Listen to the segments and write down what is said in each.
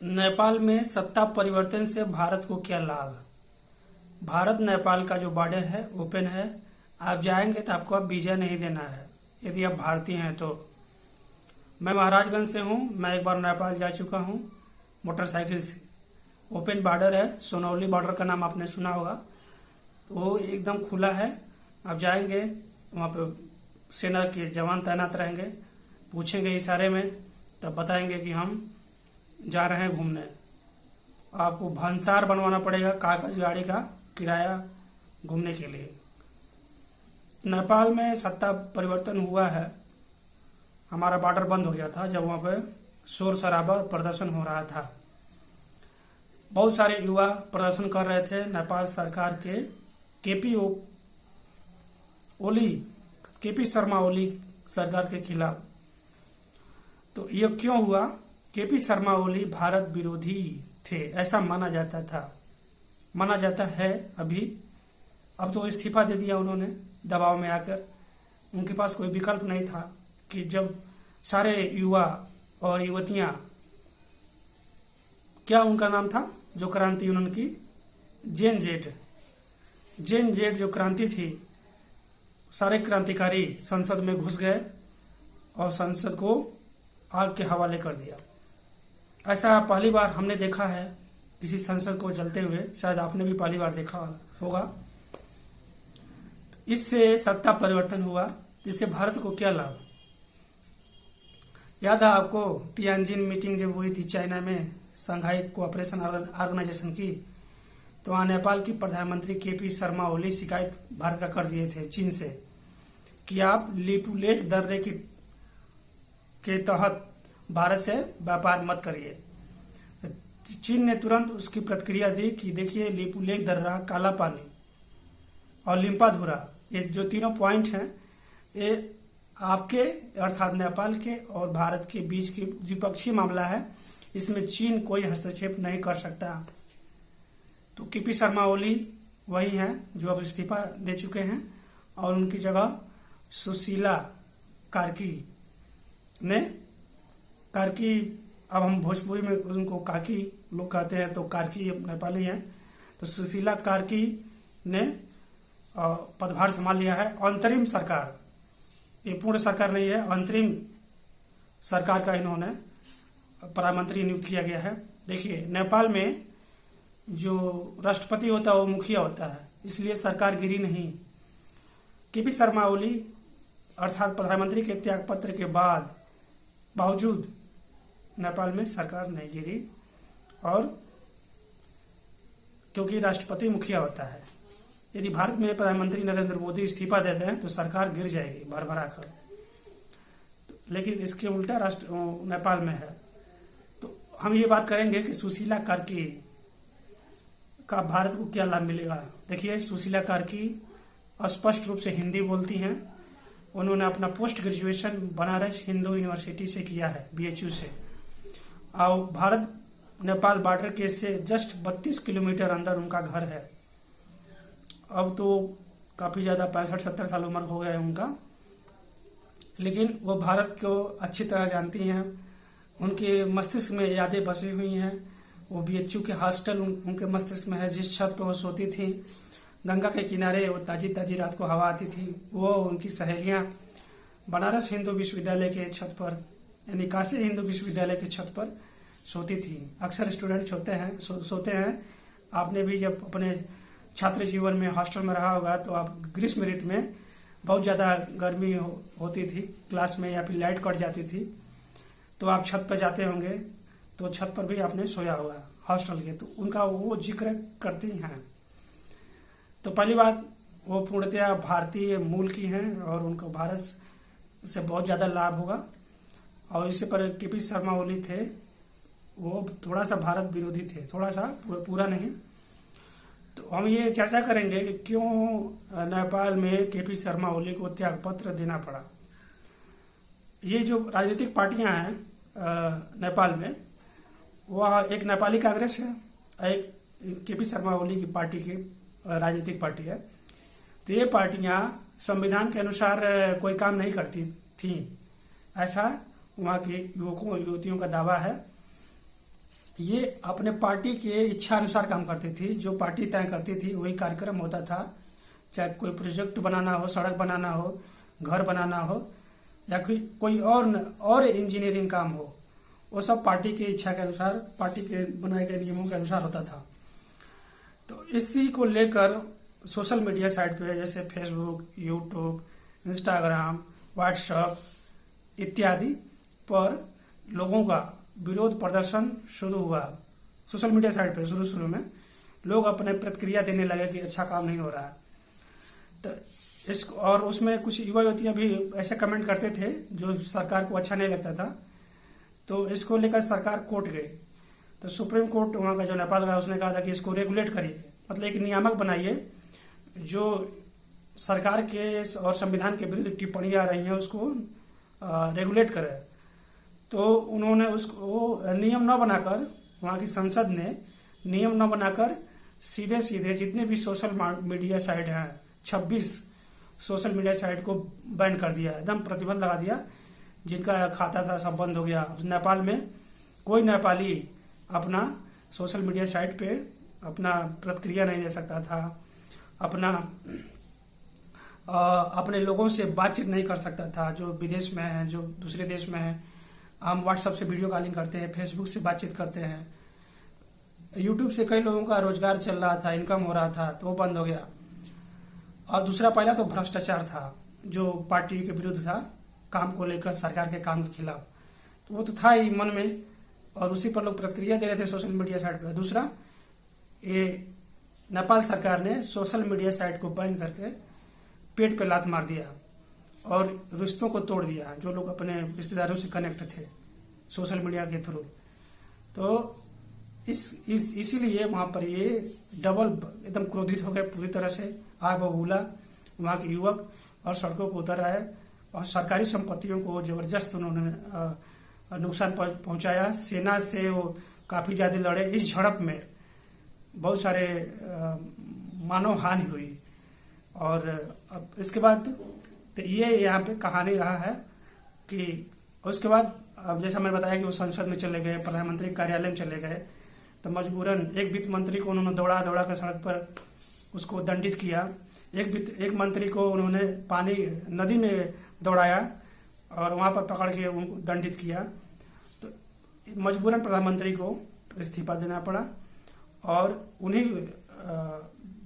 नेपाल में सत्ता परिवर्तन से भारत को क्या लाभ। भारत नेपाल का जो बॉर्डर है ओपन है। आप जाएंगे तो आपको अब वीजा नहीं देना है यदि आप भारतीय हैं तो। मैं महाराजगंज से हूँ। मैं एक बार नेपाल जा चुका हूँ मोटरसाइकिल से। ओपन बॉर्डर है। सोनौली बॉर्डर का नाम आपने सुना होगा। तो वो एकदम खुला है। आप जाएंगे वहाँ पे सेना के जवान तैनात रहेंगे। पूछेंगे इशारे में तब बताएंगे कि हम जा रहे हैं घूमने। आपको भंसार बनवाना पड़ेगा कागज गाड़ी का किराया घूमने के लिए। नेपाल में सत्ता परिवर्तन हुआ है। हमारा बॉर्डर बंद हो गया था जब वहाँ पे शोर शराबा प्रदर्शन हो रहा था। बहुत सारे युवा प्रदर्शन कर रहे थे नेपाल सरकार के केपी शर्मा ओली सरकार के खिलाफ। तो ये क्यों हुआ? केपी शर्मा ओली भारत विरोधी थे ऐसा माना जाता है अभी। अब तो इस्तीफा दे दिया उन्होंने दबाव में आकर। उनके पास कोई विकल्प नहीं था कि जब सारे युवा और युवतियां, क्या उनका नाम था जो क्रांति उन्होंने की, जेन जेट जो क्रांति थी, सारे क्रांतिकारी संसद में घुस गए और संसद को आग के हवाले कर दिया। ऐसा पहली बार हमने देखा है किसी संसद को जलते हुए। शायद आपने भी पहली बार देखा होगा। इससे सत्ता परिवर्तन हुआ। इससे भारत को क्या लाभ? याद है आपको तियानजिन मीटिंग जब हुई थी चाइना में, शंघाई कोऑपरेशन ऑर्गेनाइजेशन की, तो वहाँ नेपाल की प्रधानमंत्री केपी शर्मा ओली शिकायत भारत का कर दिए थे चीन से कि आप लिपुलेख दर्रे के तहत भारत से व्यापार मत करिए। तो चीन ने तुरंत उसकी प्रतिक्रिया दी कि देखिए लिपुलेख दर्रा, काला पानी और लिम्पाधुरा, ये जो तीनों पॉइंट हैं, ये आपके अर्थात नेपाल के और भारत के बीच की द्विपक्षीय मामला है। इसमें चीन कोई हस्तक्षेप नहीं कर सकता। तो केपी शर्मा ओली वही हैं जो अब इस्तीफा दे चुके हैं और उनकी जगह सुशीला कार्की, अब हम भोजपुरी में उनको काकी लोग कहते हैं, तो कार्की नेपाली हैं। तो सुशीला कार्की ने पदभार संभाल लिया है। अंतरिम सरकार, ये पूर्ण सरकार नहीं है, अंतरिम सरकार का इन्होंने प्रधानमंत्री नियुक्त किया गया है। देखिए नेपाल में जो राष्ट्रपति होता है वो मुखिया होता है, इसलिए सरकार गिरी नहीं। केपी शर्मा ओली अर्थात प्रधानमंत्री के त्यागपत्र के बावजूद नेपाल में सरकार नहीं गिरी, और क्योंकि राष्ट्रपति मुखिया होता है। यदि भारत में प्रधानमंत्री नरेंद्र मोदी इस्तीफा देते हैं तो सरकार गिर जाएगी भरभरा कर। लेकिन इसके उल्टा नेपाल में है। तो हम ये बात करेंगे कि सुशीला कार्की का भारत को क्या लाभ मिलेगा। देखिए सुशीला कार्की स्पष्ट रूप से हिंदी बोलती हैं। उन्होंने अपना post graduation Banaras Hindu university से किया है, BHU से। और भारत नेपाल बॉर्डर के से जस्ट 32 किलोमीटर अंदर उनका घर है। अब तो काफ़ी ज़्यादा 65-70 साल उम्र हो गया है उनका, लेकिन वो भारत को अच्छी तरह जानती हैं। उनके मस्तिष्क में यादें बसी हुई हैं। वो BHU के हॉस्टल उनके मस्तिष्क में है, जिस छत पर वो सोती थी गंगा के किनारे, वो ताजी ताजी रात को हवा आती थी। वो उनकी सहेलियां बनारस हिंदू विश्वविद्यालय के छत पर, यानी काशी हिंदू विश्वविद्यालय के छत पर सोती थी। अक्सर स्टूडेंट सोते हैं। आपने भी जब अपने छात्र जीवन में हॉस्टल में रहा होगा तो आप ग्रीष्म ऋतु में बहुत ज़्यादा गर्मी होती थी क्लास में, या फिर लाइट कट जाती थी, तो आप छत पर जाते होंगे, तो छत पर भी आपने सोया होगा हॉस्टल के। तो उनका वो जिक्र करती हैं। तो पहली बात, वो पूर्णतया भारतीय मूल की हैं और उनको भारत से बहुत ज़्यादा लाभ होगा। और इससे पर केपी शर्मा ओली थे, वो थोड़ा सा भारत विरोधी थे, थोड़ा सा, पूरा नहीं। तो हम ये चर्चा करेंगे कि क्यों नेपाल में केपी शर्मा ओली को त्यागपत्र देना पड़ा। ये जो राजनीतिक पार्टियां हैं नेपाल में, वह एक नेपाली कांग्रेस है, एक केपी शर्मा ओली की पार्टी की राजनीतिक पार्टी है। तो ये पार्टियां संविधान के अनुसार कोई काम नहीं करती थी, ऐसा वहाँ के युवकों युवतियों का दावा है। ये अपने पार्टी के इच्छा अनुसार काम करती थी। जो पार्टी तय करती थी वही कार्यक्रम होता था। चाहे कोई प्रोजेक्ट बनाना हो, सड़क बनाना हो, घर बनाना हो, या कोई और इंजीनियरिंग काम हो, वो सब पार्टी की इच्छा के अनुसार, पार्टी के बनाए गए नियमों के अनुसार होता था। तो इसी को लेकर सोशल मीडिया साइट पे जैसे फेसबुक, यूट्यूब, इंस्टाग्राम, व्हाट्सएप इत्यादि पर लोगों का विरोध प्रदर्शन शुरू हुआ। सोशल मीडिया साइट पे शुरू में लोग अपने प्रतिक्रिया देने लगे कि अच्छा काम नहीं हो रहा है। तो और उसमें कुछ युवा युवतियां भी ऐसे कमेंट करते थे जो सरकार को अच्छा नहीं लगता था। तो इसको लेकर सरकार कोर्ट गई। तो सुप्रीम कोर्ट वहाँ का जो नेपाल का, उसने कहा था कि इसको रेगुलेट करिए, मतलब एक नियामक बनाइए जो सरकार के और संविधान के विरुद्ध टिप्पणियां आ रही हैं उसको रेगुलेट करे। तो उन्होंने उसको नियम न बनाकर, वहाँ की संसद ने नियम न बनाकर सीधे सीधे जितने भी सोशल मीडिया साइट हैं, 26 सोशल मीडिया साइट को बैन कर दिया, एकदम प्रतिबंध लगा दिया। जिनका खाता था सब बंद हो गया। नेपाल में कोई नेपाली अपना सोशल मीडिया साइट पे अपना प्रतिक्रिया नहीं दे सकता था, अपने लोगों से बातचीत नहीं कर सकता था जो विदेश में है, जो दूसरे देश में है। हम व्हाट्सएप से वीडियो कॉलिंग करते हैं, फेसबुक से बातचीत करते हैं, यूट्यूब से कई लोगों का रोजगार चल रहा था, इनकम हो रहा था, तो वो बंद हो गया। और दूसरा, पहला तो भ्रष्टाचार था जो पार्टी के विरुद्ध था, काम को लेकर, सरकार के काम के खिलाफ, तो वो तो था ही मन में, और उसी पर लोग प्रतिक्रिया दे रहे थे सोशल मीडिया साइट पर। दूसरा, ये नेपाल सरकार ने सोशल मीडिया साइट को बैन करके पेट पे लात मार दिया और रिश्तों को तोड़ दिया जो लोग अपने रिश्तेदारों से कनेक्ट थे सोशल मीडिया के थ्रू। तो इसीलिए वहाँ पर ये डबल एकदम क्रोधित हो गए, पूरी तरह से आग बबूला वहाँ के युवक, और सड़कों पर उतर आए और सरकारी संपत्तियों को जबरदस्त उन्होंने नुकसान पहुंचाया। सेना से वो काफी ज्यादा लड़े। इस झड़प में बहुत सारे मानव हानि हुई। और अब इसके बाद तो ये यहाँ पे कहानी रहा है कि उसके बाद, अब जैसा मैंने बताया कि वो संसद में चले गए, प्रधानमंत्री कार्यालय में चले गए, तो मजबूरन एक वित्त मंत्री को उन्होंने दौड़ा कर सड़क पर उसको दंडित किया। एक मंत्री को उन्होंने नदी में दौड़ाया और वहां पर पकड़ के उनको दंडित किया। तो मजबूरन प्रधानमंत्री को इस्तीफा देना पड़ा और उन्हीं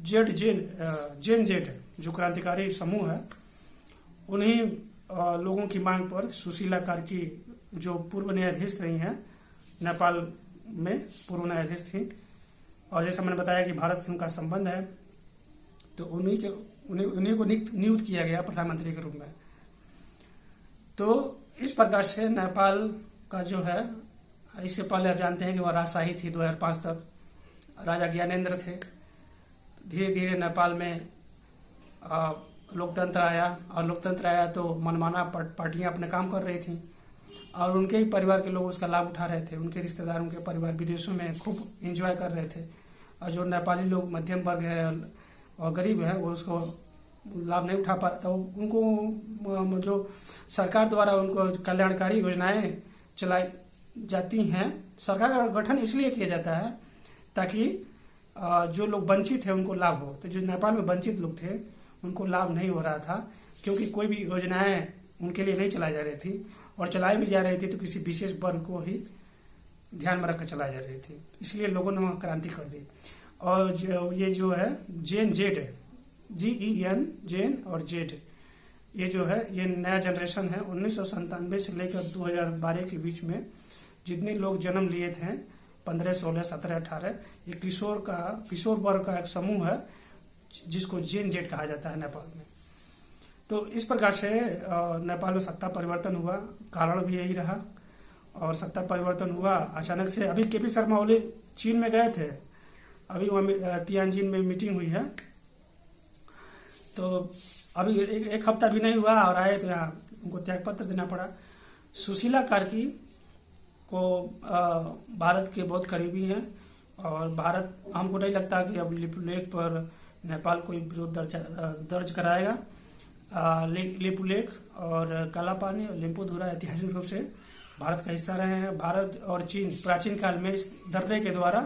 जेन जो क्रांतिकारी समूह है, उन्हीं लोगों की मांग पर सुशीला कार्की जो पूर्व न्यायाधीश रही हैं नेपाल में, पूर्व न्यायाधीश थी, और जैसा मैंने बताया कि भारत से उनका संबंध है, तो उन्हीं को नियुक्त किया गया प्रधानमंत्री के रूप में। तो इस प्रकार से नेपाल का जो है, इससे पहले आप जानते हैं कि वह राजशाही थी 2005 तक, राजा ज्ञानेंद्र थे। धीरे धीरे नेपाल में लोकतंत्र आया, और लोकतंत्र आया तो मनमाना पार्टियां अपने काम कर रही थी और उनके ही परिवार के लोग उसका लाभ उठा रहे थे। उनके रिश्तेदार, उनके परिवार विदेशों में खूब एंजॉय कर रहे थे, और जो नेपाली लोग मध्यम वर्ग है और गरीब है वो उसको लाभ नहीं उठा पा रहा था। उनको जो सरकार द्वारा उनको कल्याणकारी योजनाएं चलाई जाती हैं, सरकार का गठन इसलिए किया जाता है ताकि जो लोग वंचित है उनको लाभ हो। तो जो नेपाल में वंचित लोग थे उनको लाभ नहीं हो रहा था, क्योंकि कोई भी योजनाएं उनके लिए नहीं चलाई जा रही थी, और चलाई भी जा रही थी तो किसी विशेष वर्ग को ही ध्यान में रखकर चलाई जा रही थी। इसलिए लोगों ने वहाँ क्रांति कर दी। और ये जो है जेन जेड है, GEN जेन और जेड, ये जो है ये नया जनरेशन है। 1997 से लेकर 2012 के बीच में जितने लोग जन्म लिए थे, 15, 16, 17, 18, ये किशोर वर्ग का एक समूह है जिसको जेन जेड कहा जाता है नेपाल में। तो इस प्रकार से नेपाल में सत्ता परिवर्तन हुआ, कारण भी यही रहा। और सत्ता परिवर्तन हुआ अचानक से। अभी KP शर्मा ओली चीन में गए थे, अभी वहाँ तियानजिन में मीटिंग हुई है, तो अभी एक हफ्ता भी नहीं हुआ और आए तो यहाँ उनको त्याग पत्र देना पड़ा। सुशीला कार्की को भारत के बहुत करीबी हैं, और भारत, हमको नहीं लगता कि अब लिपुलेख पर नेपाल कोई विरोध दर्ज कराएगा। लिपुलेख और कालापानी और लिम्पुधुरा ऐतिहासिक रूप से भारत का हिस्सा रहे हैं। भारत और चीन प्राचीन काल में इस दर्रे के द्वारा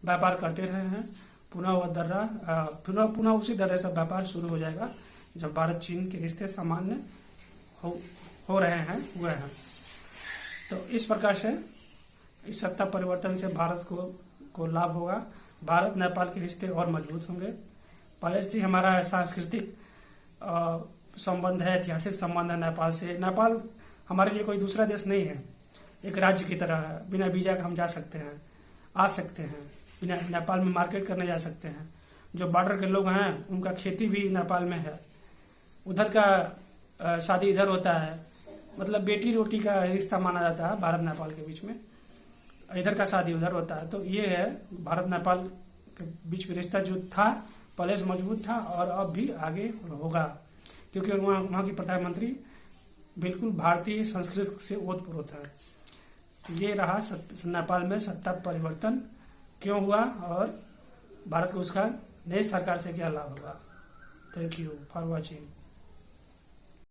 व्यापार करते रहे हैं। पुनः वह दर्रा पुनः उसी दर्रे से व्यापार शुरू हो जाएगा जब भारत चीन के रिश्ते सामान्य हो रहे हैं हुए हैं। तो इस प्रकार से इस सत्ता परिवर्तन से भारत को लाभ होगा। भारत नेपाल के रिश्ते और मजबूत होंगे। पहले से हमारा सांस्कृतिक संबंध है, ऐतिहासिक संबंध है नेपाल से। नेपाल हमारे लिए कोई दूसरा देश नहीं है, एक राज्य की तरह है। बिना वीजा के हम जा सकते हैं, आ सकते हैं, बिना नेपाल में मार्केट करने जा सकते हैं। जो बॉर्डर के लोग हैं उनका खेती भी नेपाल में है, उधर का शादी इधर होता है, मतलब बेटी रोटी का रिश्ता माना जाता है भारत नेपाल के बीच में, इधर का शादी उधर होता है। तो ये है भारत नेपाल के बीच में रिश्ता जो था पहले से मजबूत था और अब भी आगे होगा, क्योंकि वहाँ की प्रधानमंत्री बिल्कुल भारतीय संस्कृति से ओतप्रोत है। ये रहा नेपाल में सत्ता परिवर्तन क्यों हुआ और भारत को उसका नई सरकार से क्या लाभ होगा। Thank you for watching.